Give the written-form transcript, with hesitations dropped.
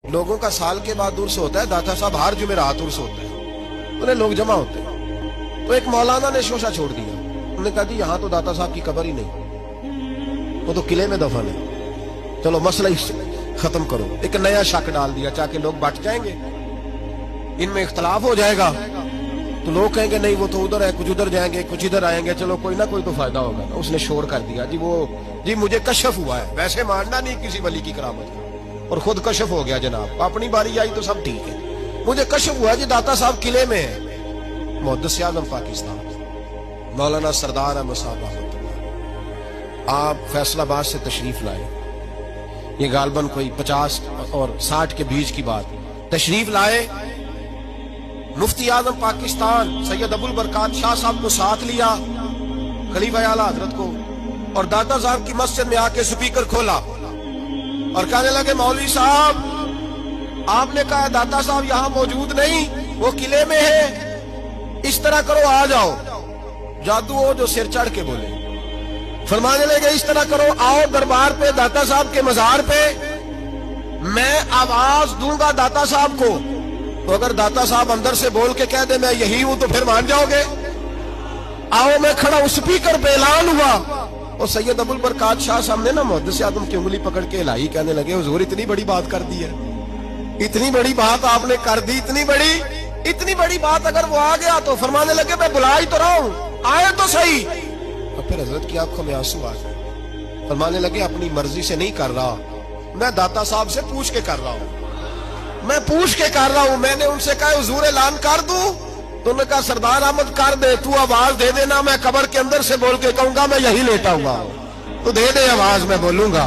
لوگوں کا سال کے بعد عرس ہوتا ہے، داتا صاحب ہر جمعرات عرس ہوتا ہے، انہیں لوگ جمع ہوتے ہیں۔ تو ایک مولانا نے شوشہ چھوڑ دیا، انہوں نے کہا جی یہاں تو داتا صاحب کی قبر ہی نہیں، وہ تو قلعے میں دفن ہے، چلو مسئلہ ختم کرو۔ ایک نیا شک ڈال دیا تاکہ لوگ بٹ جائیں گے، ان میں اختلاف ہو جائے گا تو لوگ کہیں گے نہیں وہ تو ادھر ہے، کچھ ادھر جائیں گے کچھ ادھر آئیں گے، چلو کوئی نہ کوئی تو فائدہ ہوگا۔ اس نے شور کر دیا جی مجھے کشف ہوا ہے، ویسے ماننا نہیں کسی ولی کی کرامت کا، اور خود کشف ہو گیا جناب، اپنی باری آئی تو سب ٹھیک ہے، مجھے کشف ہوا جی داتا صاحب قلعے میں ہے۔ محدث اعظم پاکستان مولانا سردار احمد صاحب رحمۃ اللہ، آپ فیصل آباد سے تشریف لائے، یہ غالباً کوئی 50 اور 60 کے بیچ کی بات، تشریف لائے، مفتی اعظم پاکستان سید ابو البرکات شاہ صاحب کو ساتھ لیا، خلیفہ اعلیٰ حضرت کو، اور داتا صاحب کی مسجد میں آ کے سپیکر کھولا اور کہنے لگے مولوی صاحب آپ نے کہا داتا صاحب یہاں موجود نہیں، وہ قلعے میں ہے، اس طرح کرو آ جاؤ۔ جادو ہو جو سر چڑھ کے بولے، فرمانے لگے اس طرح کرو آؤ دربار پہ داتا صاحب کے مزار پہ، میں آواز دوں گا داتا صاحب کو، تو اگر داتا صاحب اندر سے بول کے کہہ دے میں یہی ہوں تو پھر مان جاؤ گے؟ آؤ میں کھڑا ہوں، سپیکر پہ اعلان ہوا، اور سید ابو البرکات شاہ صاحب نے نا محدث اعظم کی انگلی پکڑ کے ہلائی، کہنے لگے حضور اتنی بڑی بات کر دی ہے، اتنی بڑی بات آپ نے کر دی، اتنی بڑی بات اگر وہ آ گیا تو فرمانے لگے میں بلا ہی تو رہا ہوں، آئے تو صحیح۔ اور پھر حضرت کی آنکھوں میں آنسو آ گئے، فرمانے لگے اپنی مرضی سے نہیں کر رہا، میں داتا صاحب سے پوچھ کے کر رہا ہوں، میں نے ان سے کہا حضور اعلان کر دوں، تو انہوں نے کہا سردار احمد کر دے، تو آواز دے دینا، میں قبر کے اندر سے بول کے کہوں گا میں یہی لیٹا ہوا ہوں، تو دے دے آواز میں بولوں گا۔